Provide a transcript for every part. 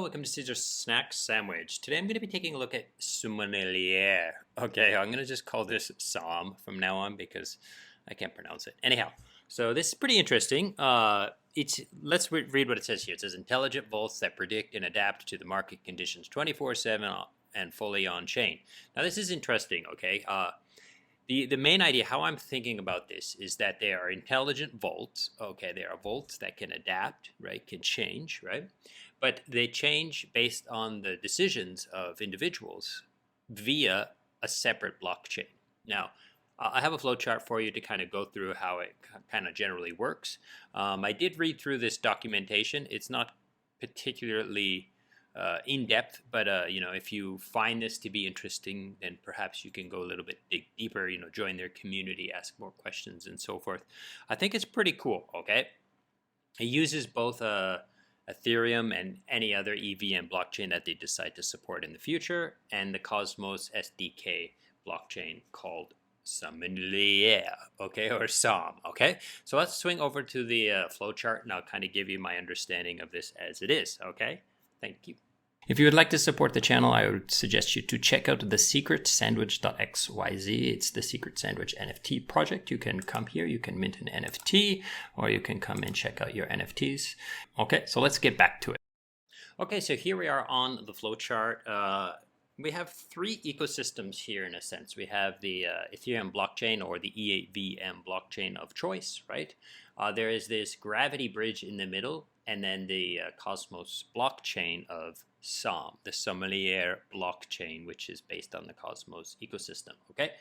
welcome to Caesar Snack Sandwich. Today I'm going to be taking a look at Sommelier. Okay, I'm going to just call this Som from now on because I can't pronounce it. Anyhow, so this is pretty interesting. Let's read what it says here. It says intelligent vaults that predict and adapt to the market conditions 24/7 and fully on chain. Now this is interesting, okay? The main idea, how I'm thinking about this, is that they are intelligent vaults. Okay, they are vaults that can adapt, right? Can change, right? But they change based on the decisions of individuals via a separate blockchain. Now, I have a flowchart for you to kind of go through how it kind of generally works. I did read through this documentation. It's not particularly in depth, but if you find this to be interesting, then perhaps you can go a little bit deeper, join their community, ask more questions and so forth. I think it's pretty cool. Okay, it uses both Ethereum and any other EVM blockchain that they decide to support in the future, and the Cosmos SDK blockchain called Sommelier, okay, or Som, okay? So let's swing over to the flowchart, and I'll kind of give you my understanding of this as it is, okay? Thank you. If you would like to support the channel, I would suggest you to check out the secretsandwich.xyz. It's the Secret Sandwich NFT project. You can come here, you can mint an NFT, or you can come and check out your NFTs. Okay, so let's get back to it. Okay, so here we are on the flowchart. We have three ecosystems here in a sense. We have the Ethereum blockchain, or the EVM blockchain of choice, right? There is this gravity bridge in the middle, and then the Cosmos blockchain of Som, the Sommelier blockchain, which is based on the Cosmos ecosystem, okay?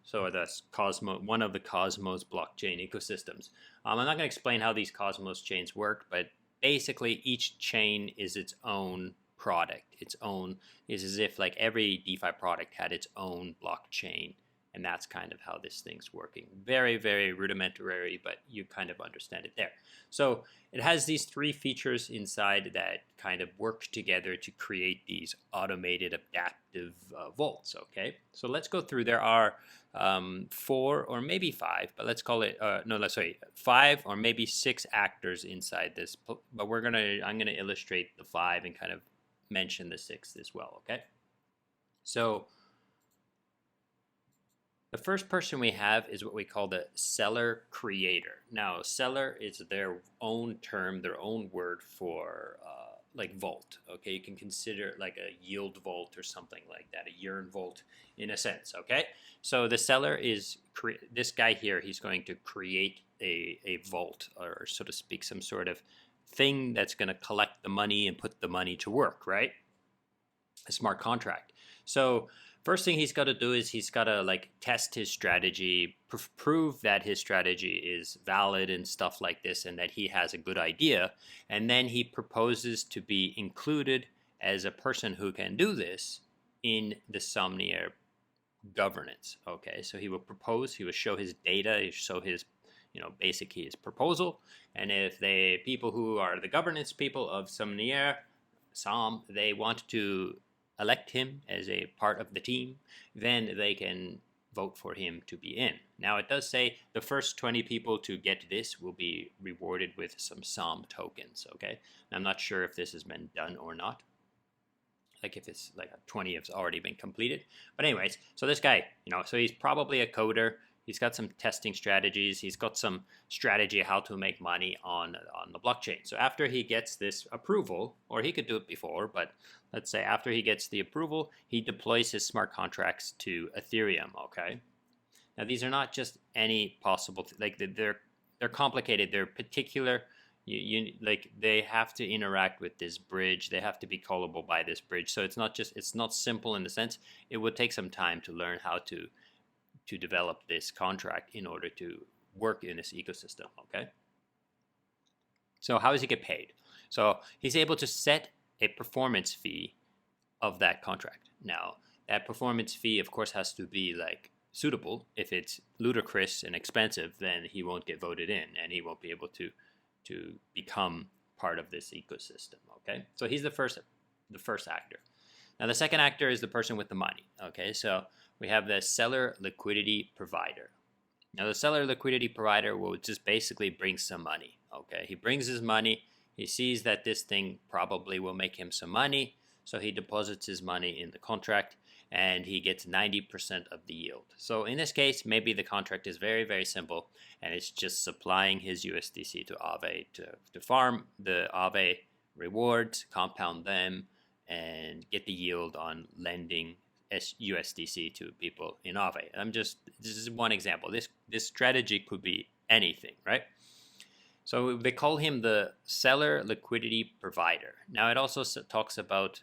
So that's one of the Cosmos blockchain ecosystems. I'm not going to explain how these Cosmos chains work, but basically each chain is its own product. Is as if like every DeFi product had its own blockchain, and that's kind of how this thing's working. Very, very rudimentary, but you kind of understand it there. So it has these three features inside that kind of work together to create these automated adaptive vaults, okay? So let's go through. There are 4 or maybe 5, but let's call it, 5 or maybe 6 actors inside this, but I'm gonna illustrate the 5 and kind of mention the 6th as well, okay? So the first person we have is what we call the seller creator. Now, seller is their own term, their own word for like vault. Okay, you can consider it like a yield vault or something like that, a yearn vault in a sense. Okay, so the seller is this guy here. He's going to create a vault, or so to speak, some sort of thing that's going to collect the money and put the money to work, right? A smart contract. So first thing he's got to do is he's got to like test his strategy, prove that his strategy is valid and stuff like this, and that he has a good idea. And then he proposes to be included as a person who can do this in the Sommelier governance. Okay, so he will propose, he will show his data, he will show his basically his proposal. And if the people who are the governance people of Sommelier, they want to elect him as a part of the team, then they can vote for him to be in. Now it does say the first 20 people to get this will be rewarded with some Som tokens, okay? I'm not sure if this has been done or not, like if it's like 20 has already been completed. But anyways, so this guy, so he's probably a coder. He's got some testing strategies. He's got some strategy how to make money on the blockchain. So after he gets this approval, or he could do it before, but let's say after he gets the approval, he deploys his smart contracts to Ethereum, okay? Now these are not just any possible, they're complicated. They're particular. They have to interact with this bridge. They have to be callable by this bridge. So it's not simple in the sense. It would take some time to learn how to develop this contract in order to work in this ecosystem, okay? So how does he get paid? So he's able to set a performance fee of that contract. Now, that performance fee, of course, has to be like suitable. If it's ludicrous and expensive, then he won't get voted in, and he won't be able to become part of this ecosystem, okay? So he's the first actor. Now, the second actor is the person with the money, okay? So we have the seller liquidity provider. Now, the seller liquidity provider will just basically bring some money, okay? He brings his money, He sees that this thing probably will make him some money, so he deposits his money in the contract and he gets 90% of the yield. So in this case, maybe the contract is very, very simple and it's just supplying his USDC to Aave to farm the Aave rewards, compound them, and get the yield on lending USDC to people in Aave. This is one example. This strategy could be anything, right? So they call him the seller liquidity provider. Now it also talks about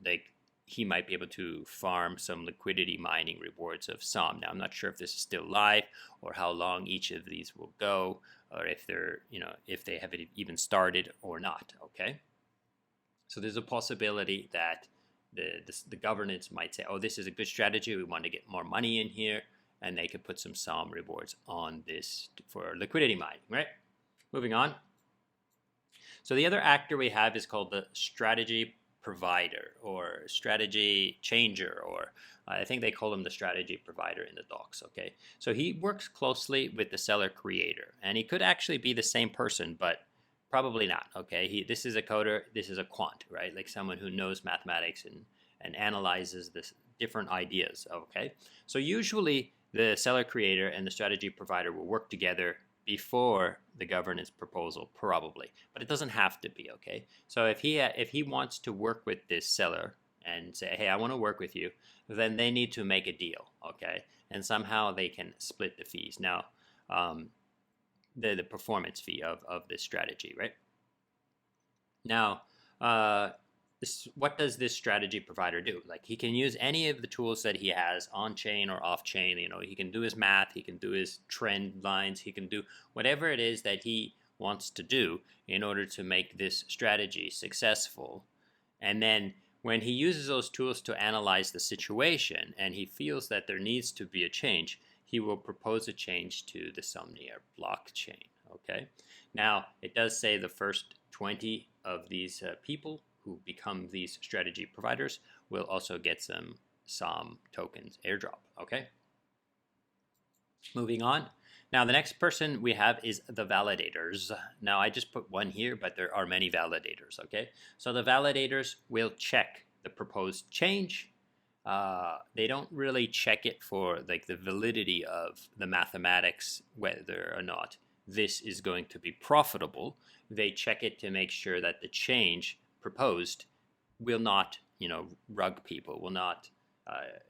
like he might be able to farm some liquidity mining rewards of SOM. Now I'm not sure if this is still live or how long each of these will go, or if they're, if they have even started or not. Okay. So there's a possibility that the governance might say, oh, this is a good strategy. We want to get more money in here, and they could put some SOM rewards on this for liquidity mining, right? Moving on. So the other actor we have is called the strategy provider or strategy changer, or I think they call him the strategy provider in the docs. Okay, so he works closely with the seller creator, and he could actually be the same person, but probably not. Okay, this is a coder, this is a quant, right? Like someone who knows mathematics and analyzes this different ideas. Okay, so usually the seller creator and the strategy provider will work together before the governance proposal, probably, but it doesn't have to be. Okay, so if he wants to work with this seller and say, hey, I want to work with you, then they need to make a deal. Okay, and somehow they can split the fees. Now, the performance fee of this strategy, right? Now, what does this strategy provider do? Like, he can use any of the tools that he has on chain or off chain. He can do his math, he can do his trend lines, he can do whatever it is that he wants to do in order to make this strategy successful. And then when he uses those tools to analyze the situation and he feels that there needs to be a change, he will propose a change to the Sommelier blockchain. Okay. Now, it does say the first 20 of these people who become these strategy providers will also get some SOM tokens airdrop. Okay. Moving on. Now, the next person we have is the validators. Now, I just put one here, but there are many validators. Okay. So the validators will check the proposed change. They don't really check it for like the validity of the mathematics, whether or not this is going to be profitable. They check it to make sure that the change proposed will not, rug people, will not,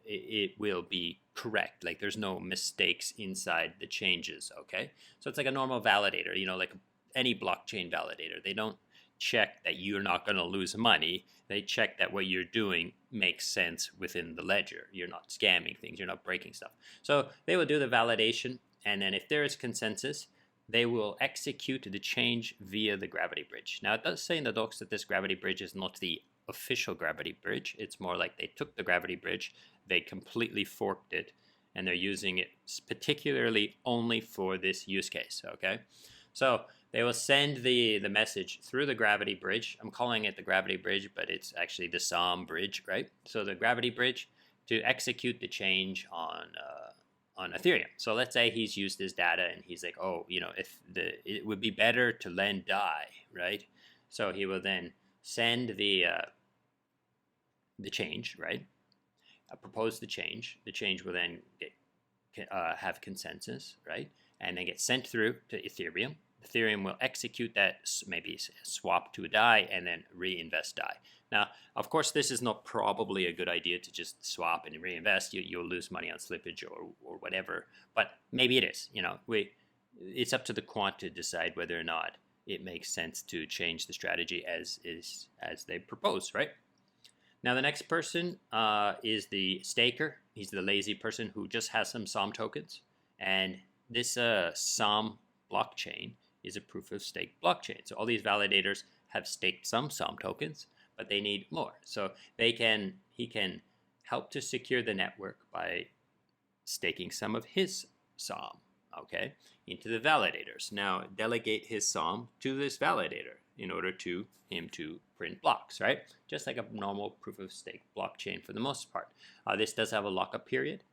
it will be correct. Like there's no mistakes inside the changes. Okay. So it's like a normal validator, like any blockchain validator. They don't check that you're not going to lose money. They check that what you're doing makes sense within the ledger. You're not scamming things. You're not breaking stuff. So they will do the validation. And then if there is consensus, they will execute the change via the gravity bridge. Now, it does say in the docs that this gravity bridge is not the official gravity bridge. It's more like they took the gravity bridge, they completely forked it, and they're using it particularly only for this use case. Okay. So they will send the message through the gravity bridge. I'm calling it the gravity bridge, but it's actually the SOM bridge, right? So the gravity bridge to execute the change on Ethereum. So let's say he's used this data and he's like, oh, it would be better to lend DAI, right? So he will then send the change, right? Propose the change. The change will then have consensus, right? And then get sent through to Ethereum. Ethereum will execute that, maybe swap to a DAI, and then reinvest DAI. Now, of course, this is not probably a good idea to just swap and reinvest. You'll lose money on slippage or whatever, but maybe it is. It's up to the quant to decide whether or not it makes sense to change the strategy as they propose, right? Now, the next person is the staker. He's the lazy person who just has some SOM tokens, and this SOM blockchain is a proof of stake blockchain. So all these validators have staked some SOM tokens, but they need more. So he can help to secure the network by staking some of his SOM, okay, into the validators. Now delegate his SOM to this validator in order to him to print blocks, right? Just like a normal proof of stake blockchain for the most part. This does have a lockup period.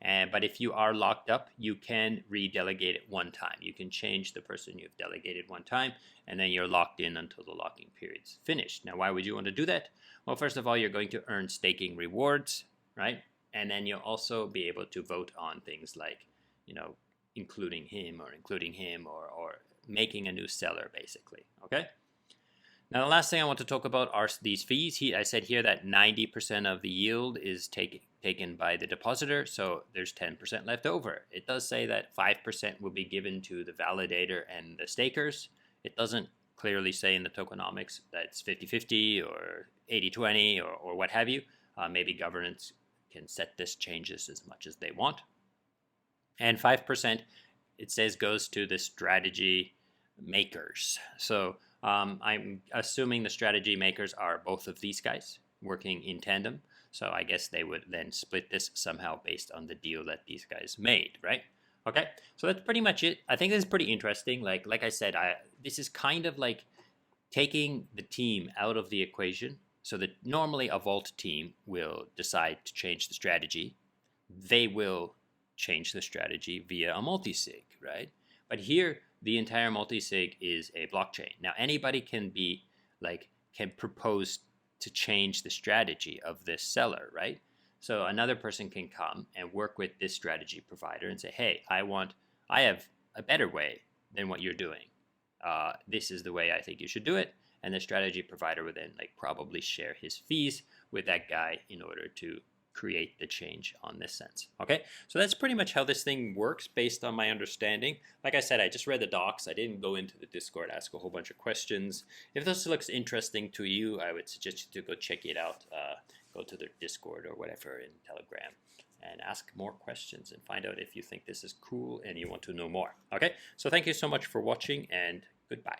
But if you are locked up, you can redelegate it one time. You can change the person you've delegated one time, and then you're locked in until the locking period's finished. Now, why would you want to do that? Well, first of all, you're going to earn staking rewards, right? And then you'll also be able to vote on things like, including him or making a new seller, basically, okay? Now, the last thing I want to talk about are these fees. I said here that 90% of the yield is taken by the depositor, so there's 10% left over. It does say that 5% will be given to the validator and the stakers. It doesn't clearly say in the tokenomics that it's 50-50 or 80-20 or what have you. Maybe governance can set this changes as much as they want. And 5%, it says, goes to the strategy makers. So I'm assuming the strategy makers are both of these guys working in tandem. So I guess they would then split this somehow based on the deal that these guys made, right? Okay, so that's pretty much it. I think this is pretty interesting. Like I said, this is kind of like taking the team out of the equation. So that normally a vault team will decide to change the strategy. They will change the strategy via a multi-sig, right? But here, the entire multi-sig is a blockchain. Now, anybody can propose to change the strategy of this seller, right? So another person can come and work with this strategy provider and say, hey, I have a better way than what you're doing. This is the way I think you should do it. And the strategy provider would then probably share his fees with that guy in order to create the change on this sense. Okay, so that's pretty much how this thing works based on my understanding. Like I said, I just read the docs. I didn't go into the Discord, ask a whole bunch of questions. If this looks interesting to you, I would suggest you to go check it out. Go to the Discord or whatever in Telegram and ask more questions and find out if you think this is cool and you want to know more. Okay, so thank you so much for watching and goodbye.